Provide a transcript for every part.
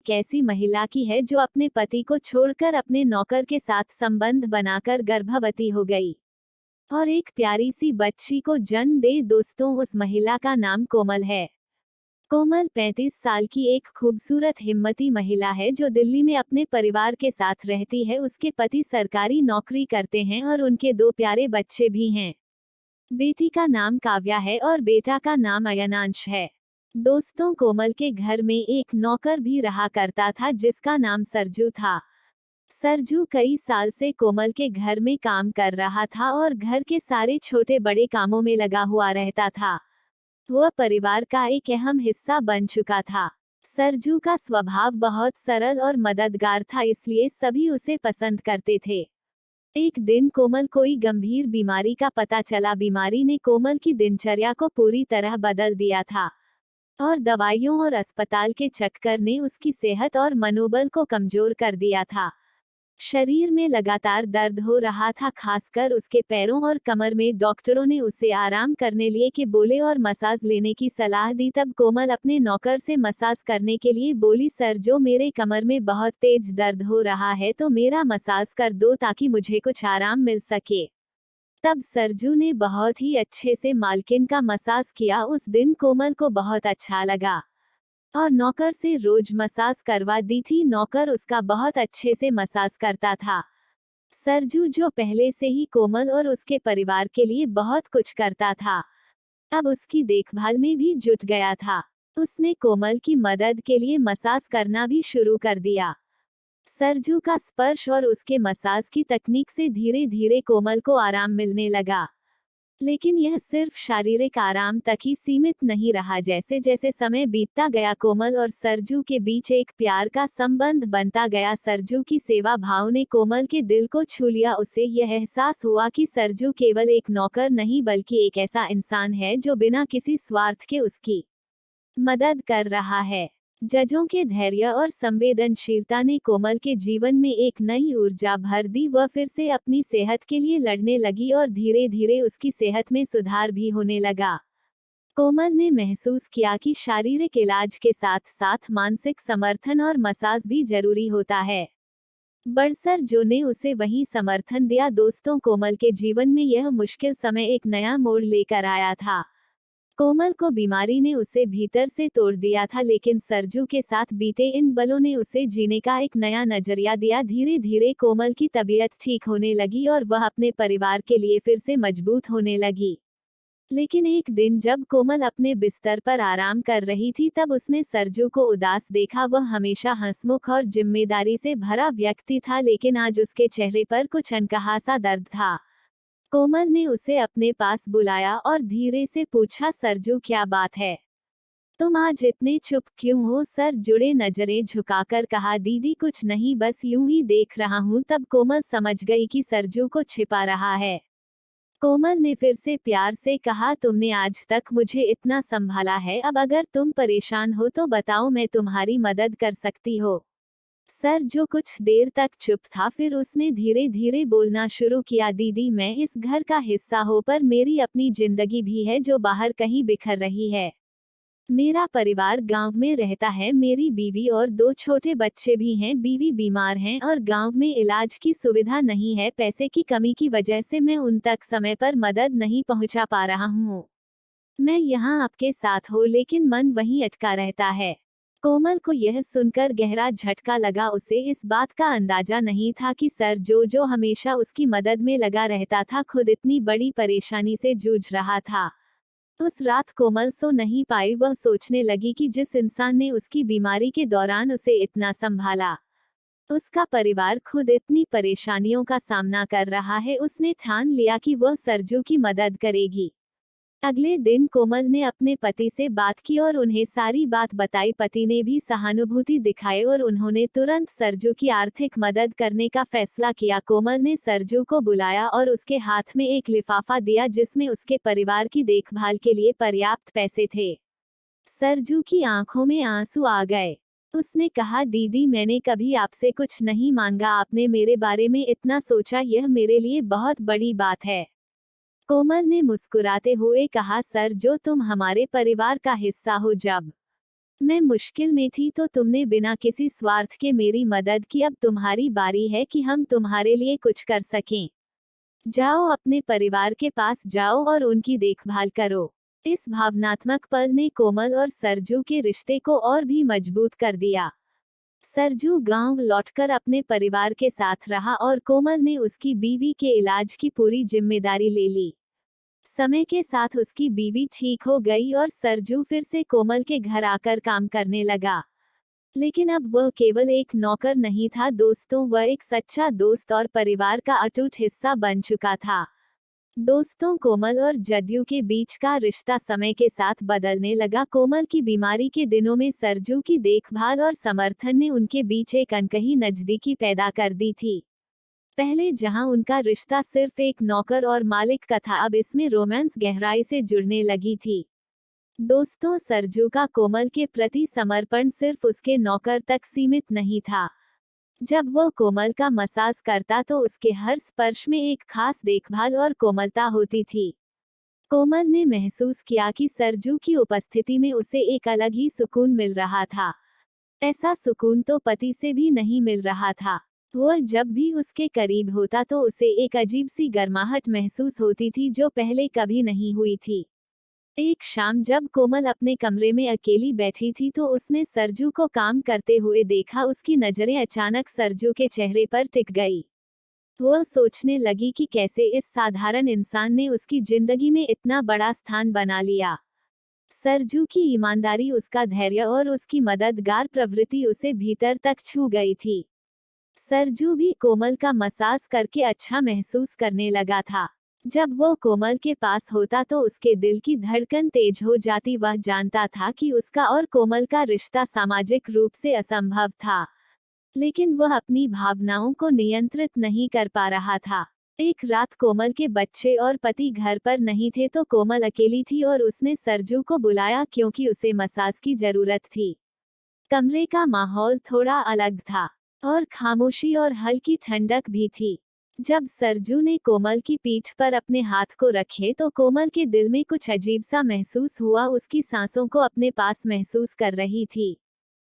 एक ऐसी महिला की है जो अपने पति को छोड़कर अपने नौकर के साथ संबंध बनाकर गर्भवती हो गई और एक प्यारी सी बच्ची को जन्म दे। दोस्तों, उस महिला का नाम कोमल है। कोमल 35 साल की एक खूबसूरत हिम्मती महिला है जो दिल्ली में अपने परिवार के साथ रहती है। उसके पति सरकारी नौकरी करते हैं और उनके 2 प्यारे बच्चे भी हैं। बेटी का नाम काव्या है और बेटा का नाम अयनांश है। दोस्तों, कोमल के घर में एक नौकर भी रहा करता था जिसका नाम सरजू था। सरजू कई साल से कोमल के घर में काम कर रहा था और घर के सारे छोटे बड़े कामों में लगा हुआ रहता था। वह परिवार का एक अहम हिस्सा बन चुका था। सरजू का स्वभाव बहुत सरल और मददगार था, इसलिए सभी उसे पसंद करते थे। एक दिन कोमल कोई गंभीर बीमारी का पता चला। बीमारी ने कोमल की दिनचर्या को पूरी तरह बदल दिया था और दवाइयों और अस्पताल के चक्कर ने उसकी सेहत और मनोबल को कमजोर कर दिया था। शरीर में लगातार दर्द हो रहा था, खासकर उसके पैरों और कमर में। डॉक्टरों ने उसे आराम करने लिए के बोले और मसाज लेने की सलाह दी। तब कोमल अपने नौकर से मसाज करने के लिए बोली, सर, जो मेरे कमर में बहुत तेज दर्द हो रहा है तो मेरा मसाज कर दो ताकि मुझे कुछ आराम मिल सके। तब सरजू ने बहुत ही अच्छे से मालकिन का मसाज किया। उस दिन कोमल को बहुत अच्छा लगा और नौकर से रोज मसाज करवा दी थी। नौकर उसका बहुत अच्छे से मसाज करता था। सरजू, जो पहले से ही कोमल और उसके परिवार के लिए बहुत कुछ करता था, अब उसकी देखभाल में भी जुट गया था। उसने कोमल की मदद के लिए मसाज करना भी शुरू कर दिया। सरजू का स्पर्श और उसके मसाज की तकनीक से धीरे धीरे कोमल को आराम मिलने लगा। लेकिन यह सिर्फ शारीरिक आराम तक ही सीमित नहीं रहा। जैसे जैसे समय बीतता गया, कोमल और सरजू के बीच एक प्यार का संबंध बनता गया। सरजू की सेवा भाव ने कोमल के दिल को छू लिया। उसे यह एहसास हुआ कि सरजू केवल एक नौकर नहीं बल्कि एक ऐसा इंसान है जो बिना किसी स्वार्थ के उसकी मदद कर रहा है। जजों के धैर्य और संवेदनशीलता ने कोमल के जीवन में एक नई ऊर्जा भर दी। वह फिर से अपनी सेहत के लिए लड़ने लगी और धीरे धीरे उसकी सेहत में सुधार भी होने लगा। कोमल ने महसूस किया कि शारीरिक इलाज के साथ साथ मानसिक समर्थन और मसाज भी जरूरी होता है। सरजू ने उसे वही समर्थन दिया। दोस्तों, कोमल के जीवन में यह मुश्किल समय एक नया मोड़ लेकर आया था। कोमल को बीमारी ने उसे भीतर से तोड़ दिया था, लेकिन सरजू के साथ बीते इन पलों ने उसे जीने का एक नया नजरिया दिया। धीरे धीरे कोमल की तबीयत ठीक होने लगी और वह अपने परिवार के लिए फिर से मजबूत होने लगी। लेकिन एक दिन जब कोमल अपने बिस्तर पर आराम कर रही थी, तब उसने सरजू को उदास देखा। वह हमेशा हंसमुख और जिम्मेदारी से भरा व्यक्ति था, लेकिन आज उसके चेहरे पर कुछ अनकहा सा दर्द था। कोमल ने उसे अपने पास बुलाया और धीरे से पूछा, सरजू, क्या बात है? तुम आज इतने चुप क्यों हो? सर जुड़े नजरें झुकाकर कहा, दीदी कुछ नहीं, बस यूं ही देख रहा हूँ। तब कोमल समझ गई कि सरजू को छिपा रहा है। कोमल ने फिर से प्यार से कहा, तुमने आज तक मुझे इतना संभाला है, अब अगर तुम परेशान हो तो बताओ, मैं तुम्हारी मदद कर सकती हो। सर जो कुछ देर तक चुप था, फिर उसने धीरे धीरे बोलना शुरू किया, दीदी मैं इस घर का हिस्सा हूँ, पर मेरी अपनी जिंदगी भी है जो बाहर कहीं बिखर रही है। मेरा परिवार गांव में रहता है, मेरी बीवी और 2 छोटे बच्चे भी हैं। बीवी बीमार हैं और गांव में इलाज की सुविधा नहीं है। पैसे की कमी की वजह से मैं उन तक समय पर मदद नहीं पहुंचा पा रहा हूँ। मैं यहाँ आपके साथ हूँ, लेकिन मन वहीं अटका रहता है। कोमल को यह सुनकर गहरा झटका लगा। उसे इस बात का अंदाजा नहीं था कि सर जो हमेशा उसकी मदद में लगा रहता था, खुद इतनी बड़ी परेशानी से जूझ रहा था। उस रात कोमल सो नहीं पाई। वह सोचने लगी कि जिस इंसान ने उसकी बीमारी के दौरान उसे इतना संभाला, उसका परिवार खुद इतनी परेशानियों का सामना कर रहा है। उसने ठान लिया कि वह सरजू की मदद करेगी। अगले दिन कोमल ने अपने पति से बात की और उन्हें सारी बात बताई। पति ने भी सहानुभूति दिखाई और उन्होंने तुरंत सरजू की आर्थिक मदद करने का फैसला किया। कोमल ने सरजू को बुलाया और उसके हाथ में एक लिफाफा दिया जिसमें उसके परिवार की देखभाल के लिए पर्याप्त पैसे थे। सरजू की आंखों में आंसू आ गए। उसने कहा, दीदी मैंने कभी आपसे कुछ नहीं मांगा, आपने मेरे बारे में इतना सोचा, यह मेरे लिए बहुत बड़ी बात है। कोमल ने मुस्कुराते हुए कहा, सर जो तुम हमारे परिवार का हिस्सा हो, जब मैं मुश्किल में थी तो तुमने बिना किसी स्वार्थ के मेरी मदद की, अब तुम्हारी बारी है कि हम तुम्हारे लिए कुछ कर सकें। जाओ, अपने परिवार के पास जाओ और उनकी देखभाल करो। इस भावनात्मक पल ने कोमल और सरजू के रिश्ते को और भी मजबूत कर दिया। सरजू गांव लौटकर अपने परिवार के साथ रहा और कोमल ने उसकी बीवी के इलाज की पूरी जिम्मेदारी ले ली। समय के साथ उसकी बीवी ठीक हो गई और सरजू फिर से कोमल के घर आकर काम करने लगा। लेकिन अब वह केवल एक नौकर नहीं था दोस्तों, वह एक सच्चा दोस्त और परिवार का अटूट हिस्सा बन चुका था। दोस्तों, कोमल और जद्दू के बीच का रिश्ता समय के साथ बदलने लगा। कोमल की बीमारी के दिनों में सरजू की देखभाल और समर्थन ने उनके बीच एक अनकही नजदीकी पैदा कर दी थी। पहले जहां उनका रिश्ता सिर्फ एक नौकर और मालिक का था, अब इसमें रोमांस गहराई से जुड़ने लगी थी। दोस्तों, सरजू का कोमल के प्रति समर्पण सिर्फ उसके नौकर तक सीमित नहीं था। जब वो कोमल का मसाज करता तो उसके हर स्पर्श में एक खास देखभाल और कोमलता होती थी। कोमल ने महसूस किया कि सरजू की उपस्थिति में उसे एक अलग ही सुकून मिल रहा था। ऐसा सुकून तो पति से भी नहीं मिल रहा था। वह जब भी उसके करीब होता तो उसे एक अजीब सी गर्माहट महसूस होती थी जो पहले कभी नहीं हुई थी। एक शाम जब कोमल अपने कमरे में अकेली बैठी थी तो उसने सरजू को काम करते हुए देखा। उसकी नजरें अचानक सरजू के चेहरे पर टिक गई। वह सोचने लगी कि कैसे इस साधारण इंसान ने उसकी जिंदगी में इतना बड़ा स्थान बना लिया। सरजू की ईमानदारी, उसका धैर्य और उसकी मददगार प्रवृत्ति उसे भीतर तक छू गई थी। सरजू भी कोमल का मसाज करके अच्छा महसूस करने लगा था। जब वो कोमल के पास होता तो उसके दिल की धड़कन तेज हो जाती। वह जानता था कि उसका और कोमल का रिश्ता सामाजिक रूप से असंभव था, लेकिन वह अपनी भावनाओं को नियंत्रित नहीं कर पा रहा था। एक रात कोमल के बच्चे और पति घर पर नहीं थे तो कोमल अकेली थी और उसने सरजू को बुलाया क्योंकि उसे मसाज की जरूरत थी। कमरे का माहौल थोड़ा अलग था और खामोशी और हल्की ठंडक भी थी। जब सरजू ने कोमल की पीठ पर अपने हाथ को रखे तो कोमल के दिल में कुछ अजीब सा महसूस हुआ। उसकी सांसों को अपने पास महसूस कर रही थी।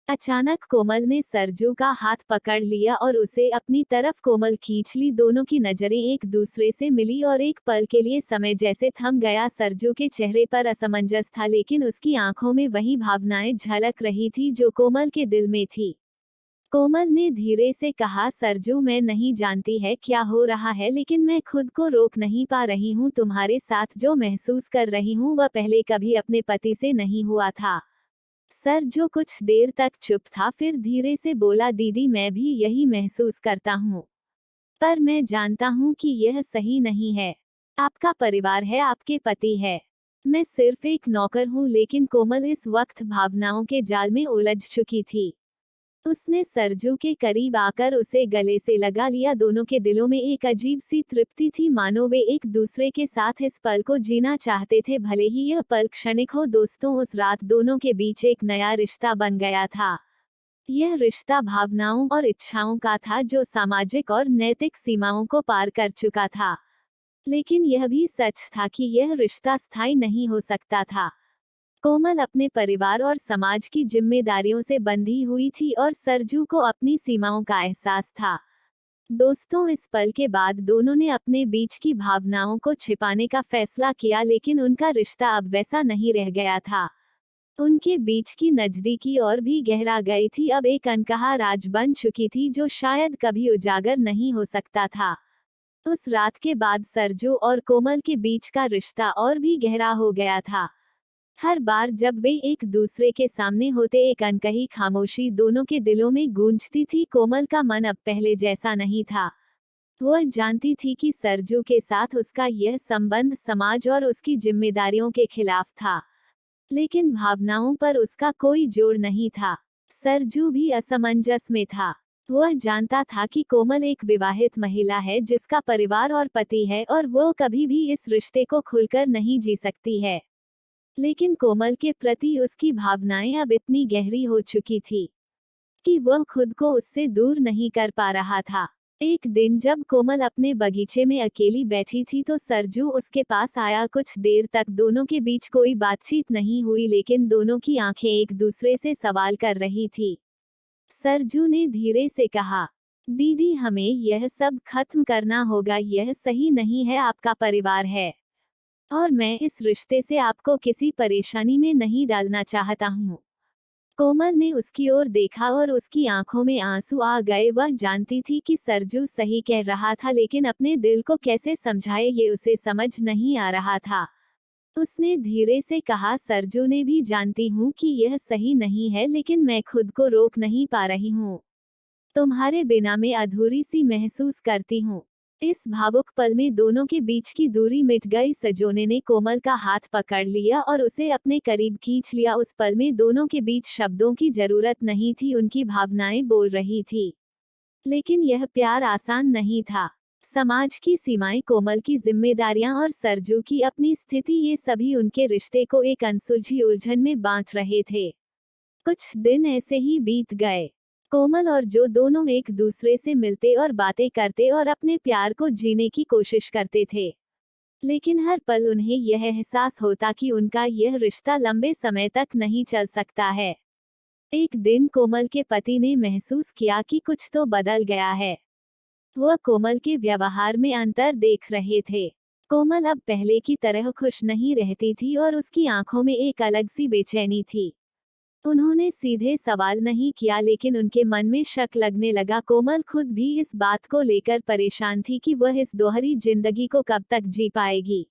अचानक कोमल ने सरजू का हाथ पकड़ लिया और उसे अपनी तरफ कोमल खींच ली। दोनों की नजरें एक दूसरे से मिली और एक पल के लिए समय जैसे थम गया। सरजू के चेहरे पर असमंजस था, लेकिन उसकी आंखों में वही भावनाएं झलक रही थी जो कोमल के दिल में थी। कोमल ने धीरे से कहा, सरजू, मैं नहीं जानती है क्या हो रहा है, लेकिन मैं खुद को रोक नहीं पा रही हूँ। तुम्हारे साथ जो महसूस कर रही हूँ वह पहले कभी अपने पति से नहीं हुआ था। सरजू कुछ देर तक चुप था, फिर धीरे से बोला, दीदी, मैं भी यही महसूस करता हूँ, पर मैं जानता हूँ कि यह सही नहीं है। आपका परिवार है, आपके पति है, मैं सिर्फ एक नौकर हूँ। लेकिन कोमल इस वक्त भावनाओं के जाल में उलझ चुकी थी। उसने सरजू के करीब आकर उसे गले से लगा लिया। दोनों के दिलों में एक अजीब सी तृप्ति थी, मानो वे एक दूसरे के साथ इस पल को जीना चाहते थे, भले ही यह पल क्षणिक हो। दोस्तों, उस रात दोनों के बीच एक नया रिश्ता बन गया था। यह रिश्ता भावनाओं और इच्छाओं का था जो सामाजिक और नैतिक सीमाओं को पार कर चुका था। लेकिन यह भी सच था कि यह रिश्ता स्थायी नहीं हो सकता था। कोमल अपने परिवार और समाज की जिम्मेदारियों से बंधी हुई थी और सरजू को अपनी सीमाओं का एहसास था। दोस्तों, इस पल के बाद दोनों ने अपने बीच की भावनाओं को छिपाने का फैसला किया, लेकिन उनका रिश्ता अब वैसा नहीं रह गया था। उनके बीच की नजदीकी और भी गहरा गई थी, अब एक अनकहा राज बन चुकी थी जो शायद कभी उजागर नहीं हो सकता था। उस रात के बाद सरजू और कोमल के बीच का रिश्ता और भी गहरा हो गया था। हर बार जब वे एक दूसरे के सामने होते, एक अनकही खामोशी दोनों के दिलों में गूंजती थी। कोमल का मन अब पहले जैसा नहीं था। वह जानती थी कि सरजू के साथ उसका यह संबंध समाज और उसकी जिम्मेदारियों के खिलाफ था, लेकिन भावनाओं पर उसका कोई जोर नहीं था। सरजू भी असमंजस में था। वह जानता था कि कोमल एक विवाहित महिला है जिसका परिवार और पति है और वो कभी भी इस रिश्ते को खुलकर नहीं जी सकती है। लेकिन कोमल के प्रति उसकी भावनाएं अब इतनी गहरी हो चुकी थी कि वह खुद को उससे दूर नहीं कर पा रहा था। एक दिन जब कोमल अपने बगीचे में अकेली बैठी थी तो सरजू उसके पास आया। कुछ देर तक दोनों के बीच कोई बातचीत नहीं हुई, लेकिन दोनों की आंखें एक दूसरे से सवाल कर रही थी। सरजू ने धीरे से कहा, दीदी हमें यह सब खत्म करना होगा, यह सही नहीं है, आपका परिवार है और मैं इस रिश्ते से आपको किसी परेशानी में नहीं डालना चाहता हूँ। कोमल ने उसकी ओर देखा और उसकी आंखों में आंसू आ गए। वह जानती थी कि सरजू सही कह रहा था, लेकिन अपने दिल को कैसे समझाए ये उसे समझ नहीं आ रहा था। उसने धीरे से कहा, सरजू ने भी जानती हूँ कि यह सही नहीं है, लेकिन मैं खुद को रोक नहीं पा रही हूँ। तुम्हारे बिना मैं अधूरी सी महसूस करती हूँ। इस भावुक पल में दोनों के बीच की दूरी मिट गई। सजोने ने कोमल का हाथ पकड़ लिया और उसे अपने करीब खींच लिया। उस पल में दोनों के बीच शब्दों की जरूरत नहीं थी, उनकी भावनाएं बोल रही थी। लेकिन यह प्यार आसान नहीं था। समाज की सीमाएं, कोमल की जिम्मेदारियां और सरजू की अपनी स्थिति, ये सभी उनके रिश्ते को एक अनसुलझी उलझन में बांट रहे थे। कुछ दिन ऐसे ही बीत गए। कोमल और जो दोनों एक दूसरे से मिलते और बातें करते और अपने प्यार को जीने की कोशिश करते थे, लेकिन हर पल उन्हें यह एहसास होता कि उनका यह रिश्ता लंबे समय तक नहीं चल सकता है। एक दिन कोमल के पति ने महसूस किया कि कुछ तो बदल गया है। वह कोमल के व्यवहार में अंतर देख रहे थे। कोमल अब पहले की तरह खुश नहीं रहती थी और उसकी आंखों में एक अलग सी बेचैनी थी। उन्होंने सीधे सवाल नहीं किया, लेकिन उनके मन में शक लगने लगा। कोमल खुद भी इस बात को लेकर परेशान थी कि वह इस दोहरी जिंदगी को कब तक जी पाएगी।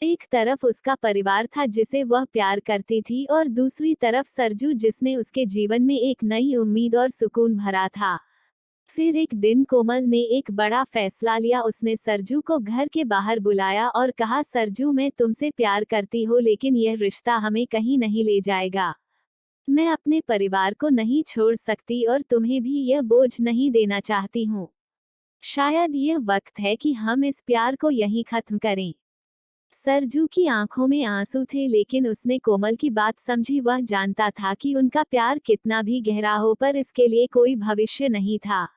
एक तरफ उसका परिवार था जिसे वह प्यार करती थी, और दूसरी तरफ सरजू जिसने उसके जीवन में एक नई उम्मीद और सुकून भरा था। फिर एक दिन कोमल ने एक बड़ा फैसला लिया। उसने सरजू को घर के बाहर बुलाया और कहा, सरजू मैं तुमसे प्यार करती हूँ, लेकिन यह रिश्ता हमें कहीं नहीं ले जाएगा। मैं अपने परिवार को नहीं छोड़ सकती और तुम्हें भी यह बोझ नहीं देना चाहती हूँ। शायद यह वक्त है कि हम इस प्यार को यहीं खत्म करें। सरजू की आंखों में आंसू थे, लेकिन उसने कोमल की बात समझी। वह जानता था कि उनका प्यार कितना भी गहरा हो, पर इसके लिए कोई भविष्य नहीं था।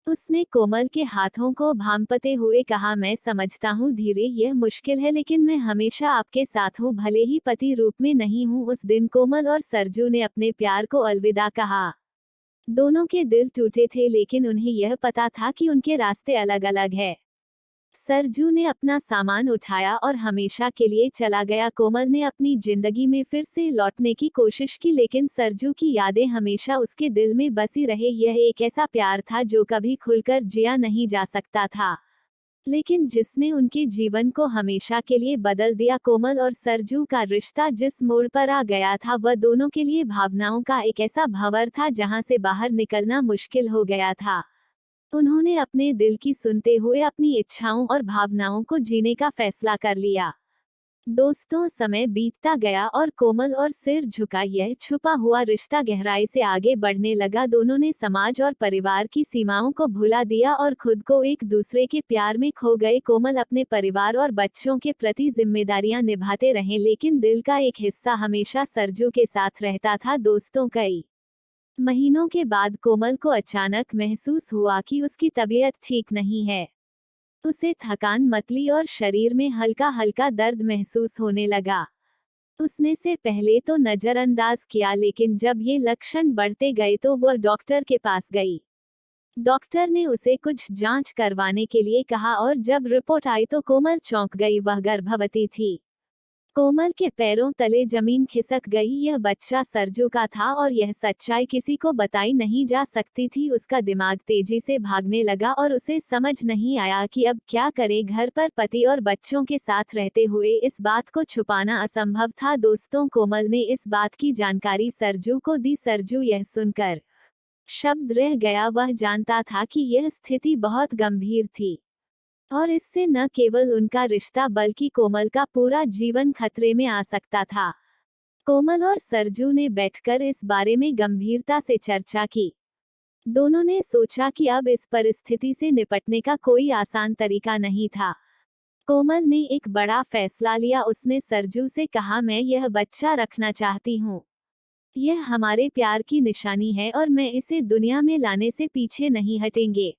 उसने कोमल के हाथों को भांपते हुए कहा, मैं समझता हूँ धीरे, यह मुश्किल है, लेकिन मैं हमेशा आपके साथ हूँ, भले ही पति रूप में नहीं हूँ। उस दिन कोमल और सरजू ने अपने प्यार को अलविदा कहा। दोनों के दिल टूटे थे, लेकिन उन्हें यह पता था कि उनके रास्ते अलग अलग है। सरजू ने अपना सामान उठाया और हमेशा के लिए चला गया। कोमल ने अपनी जिंदगी में फिर से लौटने की कोशिश की, लेकिन सरजू की यादें हमेशा उसके दिल में बसी रहे। यह एक ऐसा प्यार था जो कभी खुलकर जिया नहीं जा सकता था, लेकिन जिसने उनके जीवन को हमेशा के लिए बदल दिया। कोमल और सरजू का रिश्ता जिस मोड़ पर आ गया था, वह दोनों के लिए भावनाओं का एक ऐसा भंवर था जहां से बाहर निकलना मुश्किल हो गया था। उन्होंने अपने दिल की सुनते हुए अपनी इच्छाओं और भावनाओं को जीने का फैसला कर लिया। दोस्तों, समय बीतता गया और कोमल और सिर झुका यह छुपा हुआ रिश्ता गहराई से आगे बढ़ने लगा। दोनों ने समाज और परिवार की सीमाओं को भुला दिया और खुद को एक दूसरे के प्यार में खो गए। कोमल अपने परिवार और बच्चों के प्रति जिम्मेदारियां निभाते रहे, लेकिन दिल का एक हिस्सा हमेशा सरजू के साथ रहता था। दोस्तों, कई महीनों के बाद कोमल को अचानक महसूस हुआ कि उसकी तबीयत ठीक नहीं है। उसे थकान, मतली और शरीर में हल्का हल्का दर्द महसूस होने लगा। उसने से पहले तो नजरअंदाज किया, लेकिन जब ये लक्षण बढ़ते गए तो वह डॉक्टर के पास गई। डॉक्टर ने उसे कुछ जांच करवाने के लिए कहा और जब रिपोर्ट आई तो कोमल चौंक गई। वह गर्भवती थी। कोमल के पैरों तले जमीन खिसक गई। यह बच्चा सरजू का था और यह सच्चाई किसी को बताई नहीं जा सकती थी। उसका दिमाग तेजी से भागने लगा और उसे समझ नहीं आया कि अब क्या करे। घर पर पति और बच्चों के साथ रहते हुए इस बात को छुपाना असंभव था। दोस्तों, कोमल ने इस बात की जानकारी सरजू को दी। सरजू यह सुनकर शब्द रह गया। वह जानता था कि यह स्थिति बहुत गंभीर थी और इससे न केवल उनका रिश्ता बल्कि कोमल का पूरा जीवन खतरे में आ सकता था। कोमल और सरजू ने बैठकर इस बारे में गंभीरता से चर्चा की। दोनों ने सोचा कि अब इस परिस्थिति से निपटने का कोई आसान तरीका नहीं था। कोमल ने एक बड़ा फैसला लिया। उसने सरजू से कहा, मैं यह बच्चा रखना चाहती हूँ। यह हमारे प्यार की निशानी है और मैं इसे दुनिया में लाने से पीछे नहीं हटेंगे।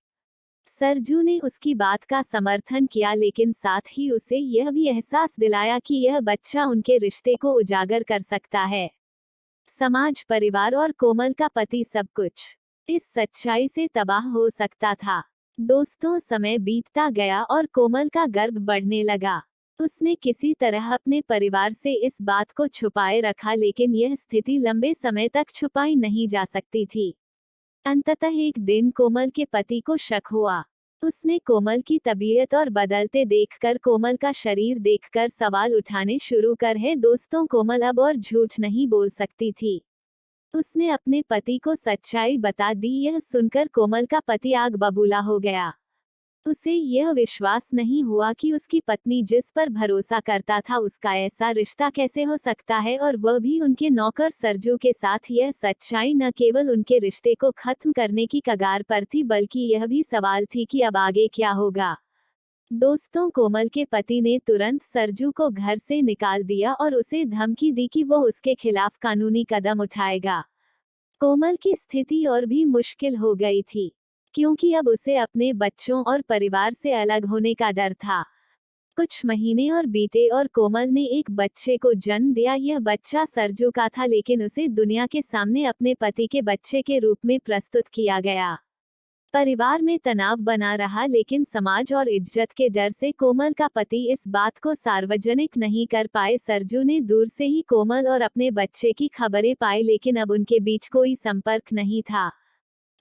सरजू ने उसकी बात का समर्थन किया, लेकिन साथ ही उसे यह भी एहसास दिलाया कि यह बच्चा उनके रिश्ते को उजागर कर सकता है। समाज, परिवार और कोमल का पति, सब कुछ इस सच्चाई से तबाह हो सकता था। दोस्तों, समय बीतता गया और कोमल का गर्भ बढ़ने लगा। उसने किसी तरह अपने परिवार से इस बात को छुपाए रखा, लेकिन यह स्थिति लंबे समय तक छुपाई नहीं जा सकती थी। अंततः एक दिन कोमल के पति को शक हुआ। उसने कोमल की तबीयत और बदलते देखकर कोमल का शरीर देखकर सवाल उठाने शुरू कर है। दोस्तों, कोमल अब और झूठ नहीं बोल सकती थी। उसने अपने पति को सच्चाई बता दी। यह सुनकर कोमल का पति आग बबूला हो गया। उसे यह विश्वास नहीं हुआ कि उसकी पत्नी जिस पर भरोसा करता था उसका ऐसा रिश्ता कैसे हो सकता है, और वह भी उनके नौकर सरजू के साथ। यह सच्चाई न केवल उनके रिश्ते को खत्म करने की कगार पर थी, बल्कि यह भी सवाल थी कि अब आगे क्या होगा। दोस्तों, कोमल के पति ने तुरंत सरजू को घर से निकाल दिया और उसे धमकी दी कि वो उसके खिलाफ कानूनी कदम उठाएगा। कोमल की स्थिति और भी मुश्किल हो गई थी, क्योंकि अब उसे अपने बच्चों और परिवार से अलग होने का डर था। कुछ महीने और बीते और कोमल ने एक बच्चे को जन्म दिया। यह बच्चा सरजू का था, लेकिन उसे दुनिया के सामने अपने पति के बच्चे के रूप में प्रस्तुत किया गया। परिवार में तनाव बना रहा, लेकिन समाज और इज्जत के डर से कोमल का पति इस बात को सार्वजनिक नहीं कर पाए। सरजू ने दूर से ही कोमल और अपने बच्चे की खबरें पाई, लेकिन अब उनके बीच कोई संपर्क नहीं था।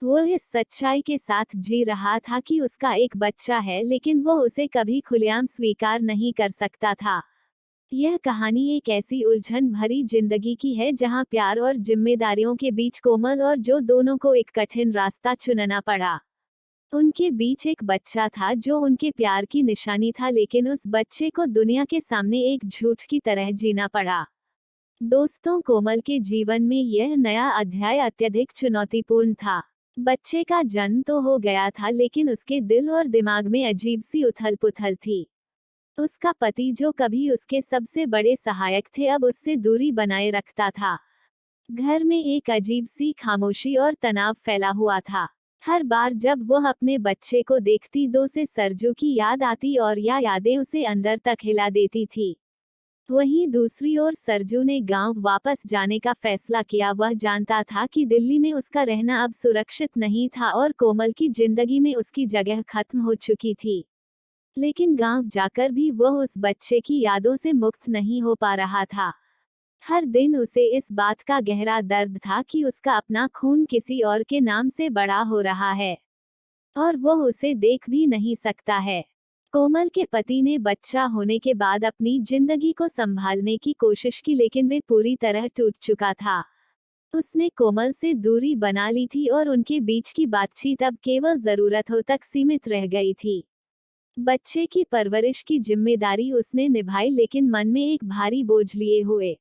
वो इस सच्चाई के साथ जी रहा था कि उसका एक बच्चा है, लेकिन वो उसे कभी खुलेआम स्वीकार नहीं कर सकता था। यह कहानी एक ऐसी उलझन भरी जिंदगी की है जहां प्यार और जिम्मेदारियों के बीच कोमल और जो दोनों को एक कठिन रास्ता चुनना पड़ा। उनके बीच एक बच्चा था जो उनके प्यार की निशानी था, लेकिन उस बच्चे को दुनिया के सामने एक झूठ की तरह जीना पड़ा। दोस्तों, कोमल के जीवन में यह नया अध्याय अत्यधिक चुनौतीपूर्ण था। बच्चे का जन्म तो हो गया था, लेकिन उसके दिल और दिमाग में अजीब सी उथल-पुथल थी। उसका पति, जो कभी उसके सबसे बड़े सहायक थे, अब उससे दूरी बनाए रखता था। घर में एक अजीब सी खामोशी और तनाव फैला हुआ था। हर बार जब वह अपने बच्चे को देखती, तो उसे सरजू की याद आती और यह यादें उसे अंदर तक हिला देती थी। वहीं दूसरी ओर सरजू ने गांव वापस जाने का फैसला किया। वह जानता था कि दिल्ली में उसका रहना अब सुरक्षित नहीं था और कोमल की जिंदगी में उसकी जगह खत्म हो चुकी थी। लेकिन गांव जाकर भी वह उस बच्चे की यादों से मुक्त नहीं हो पा रहा था। हर दिन उसे इस बात का गहरा दर्द था कि उसका अपना खून किसी और के नाम से बड़ा हो रहा है और वह उसे देख भी नहीं सकता है। कोमल के पति ने बच्चा होने के बाद अपनी जिंदगी को संभालने की कोशिश की, लेकिन वे पूरी तरह टूट चुका था। उसने कोमल से दूरी बना ली थी और उनके बीच की बातचीत अब केवल जरूरतों तक सीमित रह गई थी। बच्चे की परवरिश की जिम्मेदारी उसने निभाई, लेकिन मन में एक भारी बोझ लिए हुए।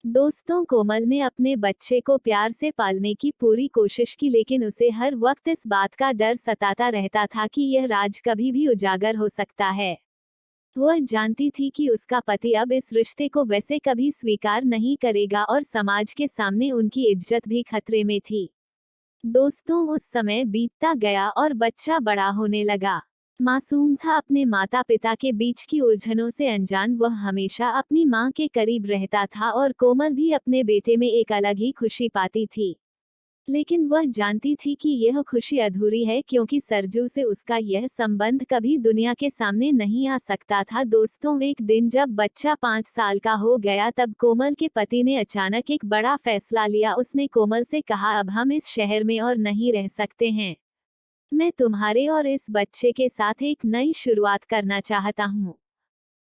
दोस्तों, कोमल ने अपने बच्चे को प्यार से पालने की पूरी कोशिश की, लेकिन उसे हर वक्त इस बात का डर सताता रहता था कि यह राज कभी भी उजागर हो सकता है। वह जानती थी कि उसका पति अब इस रिश्ते को वैसे कभी स्वीकार नहीं करेगा और समाज के सामने उनकी इज्जत भी खतरे में थी। दोस्तों, उस समय बीतता गया और बच्चा बड़ा होने लगा। मासूम था, अपने माता पिता के बीच की उलझनों से अनजान। वह हमेशा अपनी मां के करीब रहता था और कोमल भी अपने बेटे में एक अलग ही खुशी पाती थी। लेकिन वह जानती थी कि यह खुशी अधूरी है, क्योंकि सरजू से उसका यह संबंध कभी दुनिया के सामने नहीं आ सकता था। दोस्तों, एक दिन जब बच्चा 5 साल का हो गया, तब कोमल के पति ने अचानक एक बड़ा फैसला लिया। उसने कोमल से कहा, अब हम इस शहर में और नहीं रह सकते हैं। मैं तुम्हारे और इस बच्चे के साथ एक नई शुरुआत करना चाहता हूँ।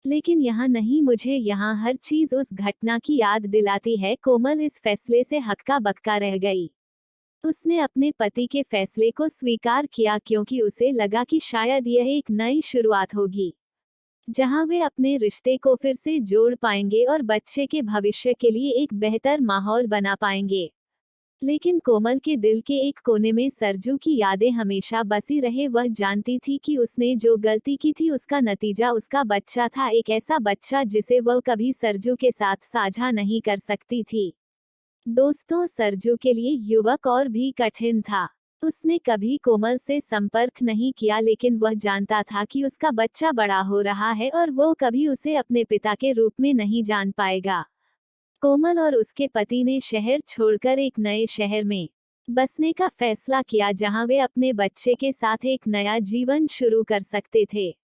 लेकिन यहाँ नहीं, मुझे यहाँ हर चीज उस घटना की याद दिलाती है। कोमल इस फैसले से हक्का बक्का रह गई। उसने अपने पति के फैसले को स्वीकार किया, क्योंकि उसे लगा कि शायद यह एक नई शुरुआत होगी, जहां वे अपने रिश्ते को फिर से जोड़ पाएंगे और बच्चे के भविष्य के लिए एक बेहतर माहौल बना पाएंगे। लेकिन कोमल के दिल के एक कोने में सरजू की यादें हमेशा बसी रहे। वह जानती थी कि उसने जो गलती की थी, उसका नतीजा उसका बच्चा था, एक ऐसा बच्चा जिसे वह कभी सरजू के साथ साझा नहीं कर सकती थी। दोस्तों, सरजू के लिए युवक और भी कठिन था। उसने कभी कोमल से संपर्क नहीं किया, लेकिन वह जानता था कि उसका बच्चा बड़ा हो रहा है और वो कभी उसे अपने पिता के रूप में नहीं जान पाएगा। कोमल और उसके पति ने शहर छोड़कर एक नए शहर में बसने का फैसला किया, जहां वे अपने बच्चे के साथ एक नया जीवन शुरू कर सकते थे।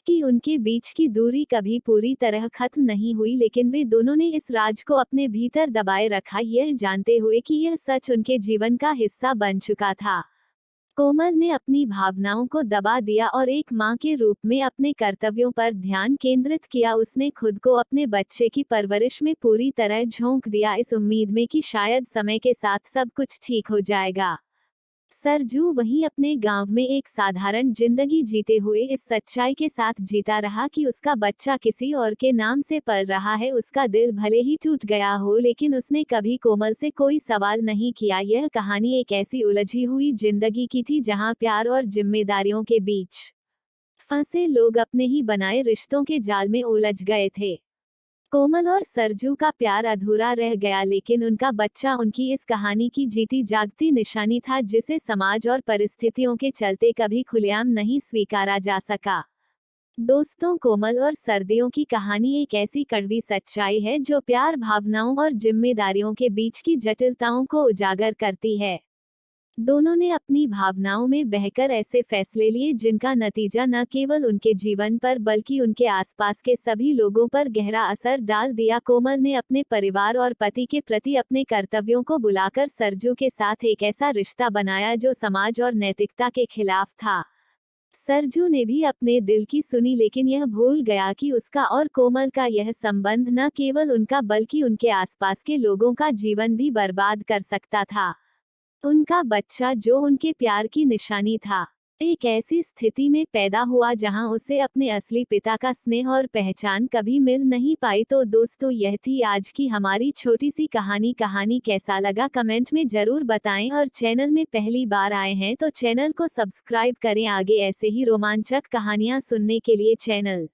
कि उनके बीच की दूरी कभी पूरी तरह खत्म नहीं हुई, लेकिन वे दोनों ने इस राज को अपने भीतर दबाए रखा, यह जानते हुए कि यह सच उनके जीवन का हिस्सा बन चुका था। कोमल ने अपनी भावनाओं को दबा दिया और एक मां के रूप में अपने कर्तव्यों पर ध्यान केंद्रित किया। उसने खुद को अपने बच्चे की परवरिश में पूरी तरह झोंक दिया, इस उम्मीद में कि शायद समय के साथ सब कुछ ठीक हो जाएगा। सरजू वहीं अपने गांव में एक साधारण जिंदगी जीते हुए इस सच्चाई के साथ जीता रहा कि उसका बच्चा किसी और के नाम से पल रहा है। उसका दिल भले ही टूट गया हो, लेकिन उसने कभी कोमल से कोई सवाल नहीं किया। यह कहानी एक ऐसी उलझी हुई जिंदगी की थी जहां प्यार और जिम्मेदारियों के बीच फंसे लोग अपने ही बनाए रिश्तों के जाल में उलझ गए थे। कोमल और सरजू का प्यार अधूरा रह गया, लेकिन उनका बच्चा उनकी इस कहानी की जीती जागती निशानी था, जिसे समाज और परिस्थितियों के चलते कभी खुलेआम नहीं स्वीकारा जा सका। दोस्तों, कोमल और सर्दियों की कहानी एक ऐसी कड़वी सच्चाई है जो प्यार, भावनाओं और जिम्मेदारियों के बीच की जटिलताओं को उजागर करती है। दोनों ने अपनी भावनाओं में बहकर ऐसे फैसले लिए जिनका नतीजा न केवल उनके जीवन पर बल्कि उनके आसपास के सभी लोगों पर गहरा असर डाल दिया। कोमल ने अपने परिवार और पति के प्रति अपने कर्तव्यों को बुलाकर सरजू के साथ एक ऐसा रिश्ता बनाया जो समाज और नैतिकता के खिलाफ था। सरजू ने भी अपने दिल की सुनी, लेकिन यह भूल गया कि उसका और कोमल का यह संबंध न केवल उनका बल्कि उनके आसपास के लोगों का जीवन भी बर्बाद कर सकता था। उनका बच्चा, जो उनके प्यार की निशानी था, एक ऐसी स्थिति में पैदा हुआ जहां उसे अपने असली पिता का स्नेह और पहचान कभी मिल नहीं पाई। तो दोस्तों, यह थी आज की हमारी छोटी सी कहानी। कहानी कैसा लगा कमेंट में जरूर बताएं, और चैनल में पहली बार आए हैं तो चैनल को सब्सक्राइब करें आगे ऐसे ही रोमांचक कहानियां सुनने के लिए। चैनल